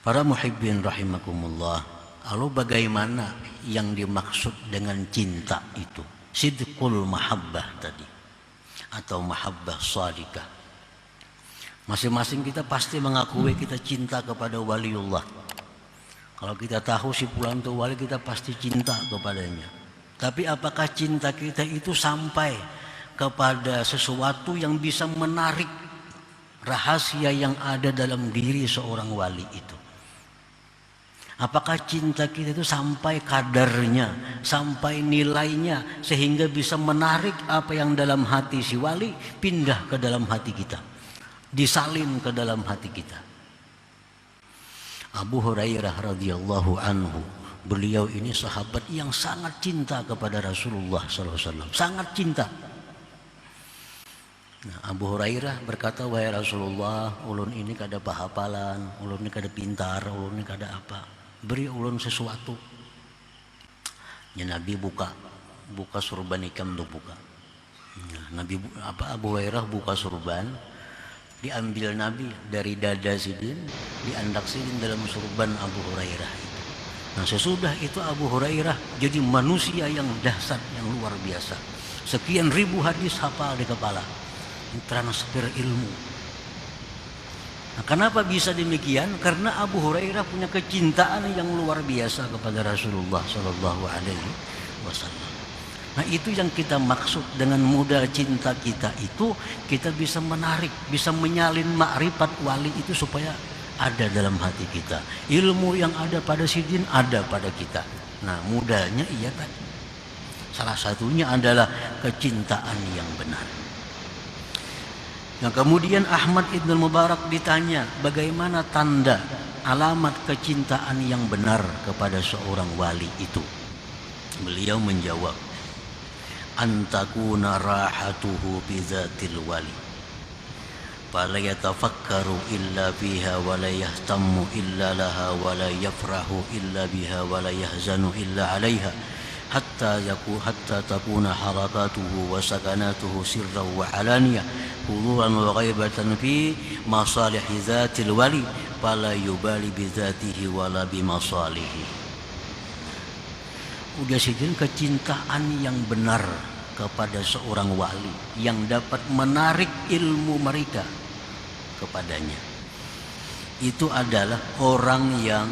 Para muhibbin rahimakumullah, lalu bagaimana yang dimaksud dengan cinta itu? Sidqul mahabbah tadi, atau mahabbah shadikah. Masing-masing kita pasti mengakui kita cinta kepada waliullah. Kalau kita tahu si fulan itu wali, kita pasti cinta kepadanya. Tapi apakah cinta kita itu sampai kepada sesuatu yang bisa menarik rahasia yang ada dalam diri seorang wali itu? Apakah cinta kita itu sampai kadarnya, sampai nilainya, sehingga bisa menarik apa yang dalam hati si wali pindah ke dalam hati kita, disalin ke dalam hati kita? Abu Hurairah radhiyallahu anhu, beliau ini sahabat yang sangat cinta kepada Rasulullah SAW, sangat cinta. Nah, Abu Hurairah berkata, wahai Rasulullah, ulun ini kada pahapalan, ulun ini kada pintar, ulun ini kada apa. Beri ulun sesuatu. Ya, Nabi buka surban ikam untuk buka. Nah, Abu Hurairah buka surban, diambil Nabi dari dada sidin, diandak sidin dalam surban Abu Hurairah itu. Nah, sesudah itu Abu Hurairah jadi manusia yang dahsyat, yang luar biasa. Sekian ribu hadis hafal di kepala, transfer ilmu. Nah, kenapa bisa demikian? Karena Abu Hurairah punya kecintaan yang luar biasa kepada Rasulullah Shallallahu Alaihi Wasallam. Nah, itu yang kita maksud dengan modal cinta kita itu, kita bisa menarik, bisa menyalin makrifat wali itu supaya ada dalam hati kita. Ilmu yang ada pada sidin ada pada kita. Nah, modalnya iya tadi. Salah satunya adalah kecintaan yang benar. Nah, kemudian Ahmad Ibn Mubarak ditanya, bagaimana tanda alamat kecintaan yang benar kepada seorang wali itu? Beliau menjawab, antakuna rahatuhu bizatil wali, fala yatafakkaru illa fiha wa la yahtammu illa laha wa la yafrahu illa biha wa la yahzanu illa alaiha hatta takuna harakatuhu wa sakanatuhu sirran wa alaniyah huduran wa ghaibatan fi masalih zatil wali fala yubali bi zatihi wala bi masalihi. Udah sidin kecintaan yang benar kepada seorang wali yang dapat menarik ilmu mereka kepadanya, itu adalah orang yang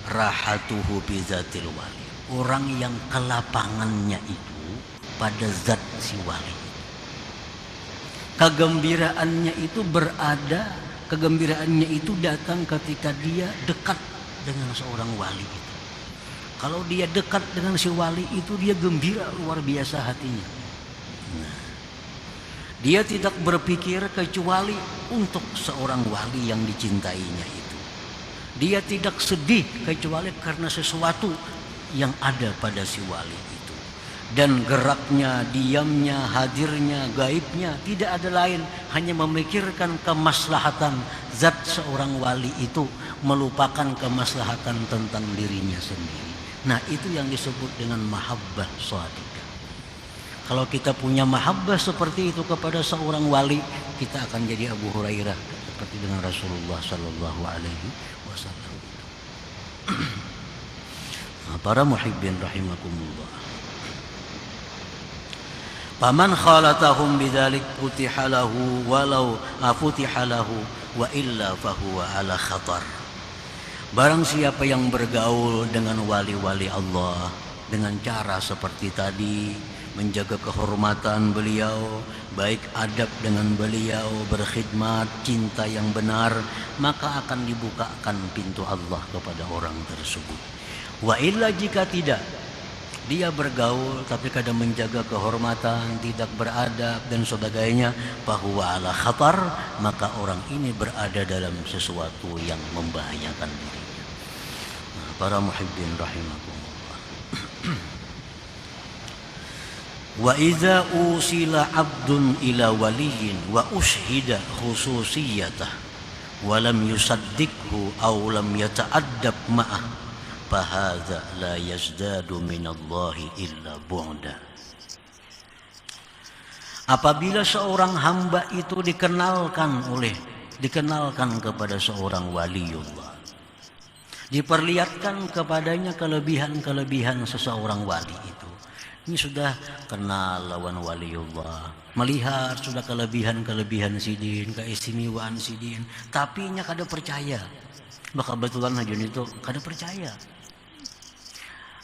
rahatuhu bi zatil wali, orang yang kelapangannya itu pada zat si wali. Kegembiraannya itu datang ketika dia dekat dengan seorang wali itu. Kalau dia dekat dengan si wali itu, dia gembira luar biasa hatinya. Nah, dia tidak berpikir kecuali untuk seorang wali yang dicintainya itu. Dia tidak sedih kecuali karena sesuatu yang ada pada si wali itu. Dan geraknya, diamnya, hadirnya, gaibnya tidak ada lain, hanya memikirkan kemaslahatan zat seorang wali itu, melupakan kemaslahatan tentang dirinya sendiri. Nah, itu yang disebut dengan mahabbah shadikah. Kalau kita punya mahabbah seperti itu kepada seorang wali, kita akan jadi Abu Hurairah seperti dengan Rasulullah Sallallahu Alaihi Wasallam. Nah, para muhibbin rahimakumullah, faman khalatahum bidzalik futiha lahu walau futiha lahu wa illa fahuwa ala khatar. Barang siapa yang bergaul dengan wali-wali Allah dengan cara seperti tadi, menjaga kehormatan beliau, baik adab dengan beliau, berkhidmat, cinta yang benar, maka akan dibukakan pintu Allah kepada orang tersebut. Wa illa jika tidak, dia bergaul tapi kadang menjaga kehormatan, tidak beradab dan sebagainya, bahwa ala khatar, maka orang ini berada dalam sesuatu yang membahayakan dirinya. Nah, para muhibbin rahimakumullah, wa idza usila abdun ila waliyin wa ushhida khususiyatah wa lam yusaddiqhu aw lam yata'addab ma'ah fahadza la yazdadu minallahi illa bu'da. Apabila seorang hamba itu dikenalkan kepada seorang waliullah, Diperlihatkan kepadanya kelebihan-kelebihan seseorang wali itu. Ini sudah kenal lawan waliullah, melihat sudah kelebihan-kelebihan sidin, keistimewaan sidin, tapi nya kada percaya. Maka kebetulan hajun itu kada percaya.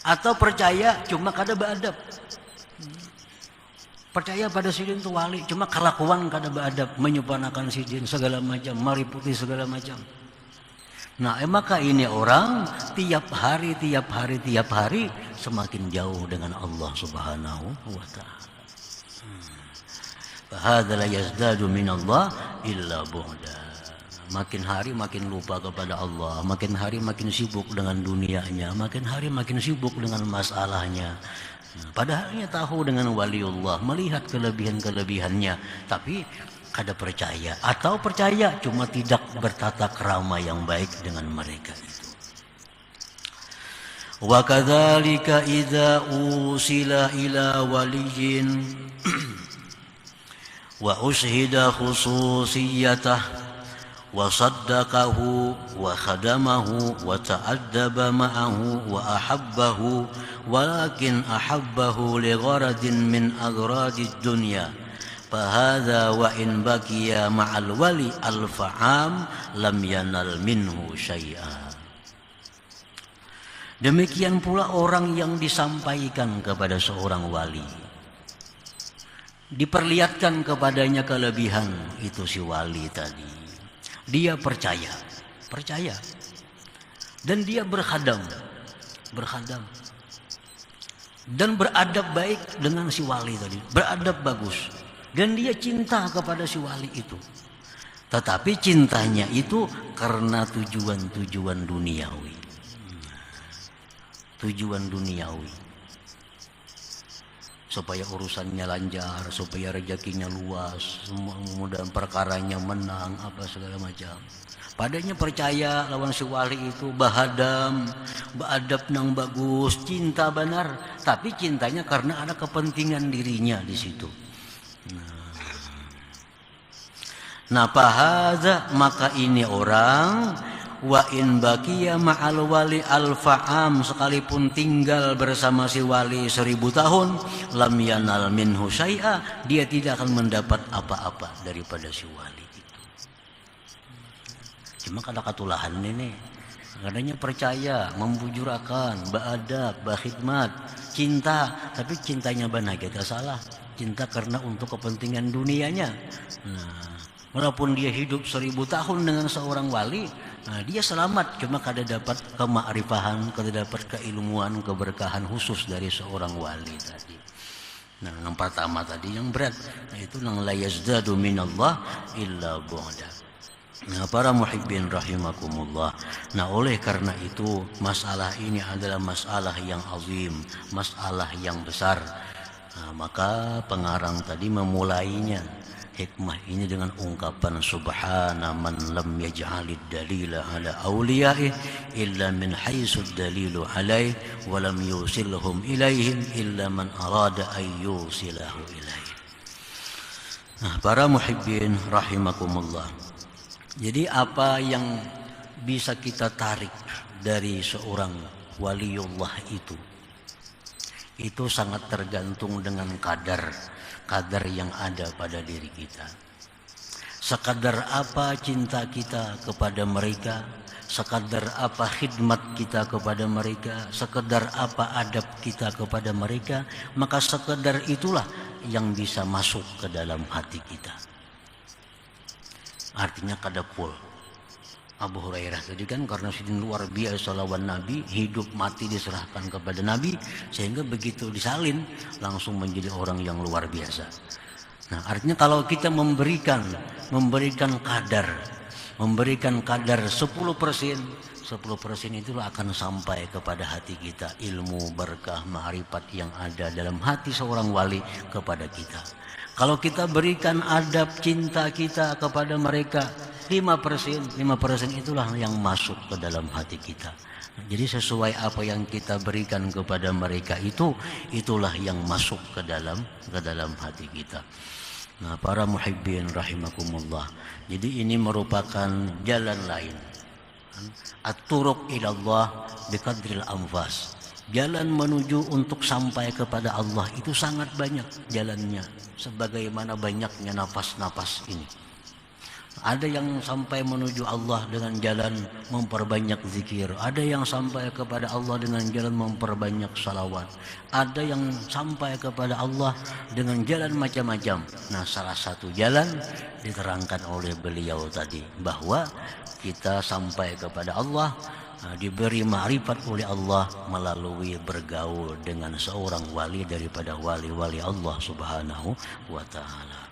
Atau percaya cuma kada beadab. Percaya pada sidin itu wali, cuma kelakuan kada beadab, menyupanakan sidin segala macam, mariputi segala macam. Nah, maka ini orang tiap hari semakin jauh dengan Allah Subhanahu wa taala. Fahadza la yazdadu minallah illa bu'da. Makin hari makin lupa kepada Allah, makin hari makin sibuk dengan dunianya, makin hari makin sibuk dengan masalahnya. Padahalnya tahu dengan waliullah, melihat kelebihan-kelebihannya, tapi kada percaya, atau percaya cuma tidak bertata krama yang baik dengan mereka itu. Wa kadzalika idza usila ila waliyin wa ushhida khususiyatah wa saddaqahu wa khadamahu wa ta'addaba ma'ahu wa ahabbahu walakin ahabbahu li gharadin min agradid dunya. Fahadha wa in baqiya ma'al wali al-fa'am lam yanal minhu syai'a. Demikian pula orang yang disampaikan kepada seorang wali, diperlihatkan kepadanya kelebihan itu si wali tadi, dia percaya dan dia berkhadam dan beradab baik dengan si wali tadi, beradab bagus. Dan dia cinta kepada si wali itu. Tetapi cintanya itu karena tujuan-tujuan duniawi. Tujuan duniawi. Supaya urusannya lancar, supaya rezekinya luas, semua mudah perkaranya menang, apa segala macam. Padanya percaya lawan si wali itu bahadam, beadab nang bagus, cinta benar. Tapi cintanya karena ada kepentingan dirinya di situ. Nah, pahaza maka ini orang wa in baqiya ma'al wali al-fa'am, sekalipun tinggal bersama si wali 1000 tahun, lam yanal minhu syai'a, dia tidak akan mendapat apa-apa daripada si wali itu. Cuma kada katulahan ini, kadanya percaya, membujurakan, beadab, berkhidmat, cinta, tapi cintanya benar kita salah. Cinta karena untuk kepentingan dunianya. Nah, walaupun dia hidup 1000 tahun dengan seorang wali, nah dia selamat, cuma kada dapat kema'rifahan, kada dapat keilmuan, keberkahan khusus dari seorang wali tadi. Nah, yang pertama tadi yang berat, nah itu nang la yazdadu minallah illa bu'da. Nah, para muhibbin rahimakumullah. Nah, oleh karena itu masalah ini adalah masalah yang azim, masalah yang besar. Nah, maka pengarang tadi memulainya hikmah ini dengan ungkapan subhana man lam yaj'alid dalila ala awliya'ih illa min haitsu dalilu alaih wa lam yusilhum ilaihim illa man arada ay yusilahu ilaih. Nah, para muhibbin rahimakumullah. Jadi apa yang bisa kita tarik dari seorang waliullah itu sangat tergantung dengan kadar yang ada pada diri kita. Sekadar apa cinta kita kepada mereka, sekadar apa khidmat kita kepada mereka, sekadar apa adab kita kepada mereka, maka sekadar itulah yang bisa masuk ke dalam hati kita. Artinya kada full. Abu Hurairah tadi kan karena sidin luar biasa lawan Nabi, hidup mati diserahkan kepada Nabi, sehingga begitu disalin langsung menjadi orang yang luar biasa. Nah, artinya kalau kita memberikan kadar 10%, 10% itulah akan sampai kepada hati kita ilmu, berkah, ma'rifat yang ada dalam hati seorang wali kepada kita. Kalau kita berikan adab cinta kita kepada mereka 5% itulah yang masuk ke dalam hati kita. Jadi sesuai apa yang kita berikan kepada mereka itulah yang masuk ke dalam hati kita. Nah, para muhibbin rahimakumullah. Jadi ini merupakan jalan lain. At-turuq ilallah biqadril anfas. Jalan menuju untuk sampai kepada Allah itu sangat banyak jalannya, sebagaimana banyaknya nafas-nafas ini. Ada yang sampai menuju Allah dengan jalan memperbanyak zikir, ada yang sampai kepada Allah dengan jalan memperbanyak salawat, ada yang sampai kepada Allah dengan jalan macam-macam. Nah, salah satu jalan diterangkan oleh beliau tadi, bahwa kita sampai kepada Allah, diberi ma'rifat oleh Allah melalui bergaul dengan seorang wali daripada wali-wali Allah Subhanahu wa ta'ala.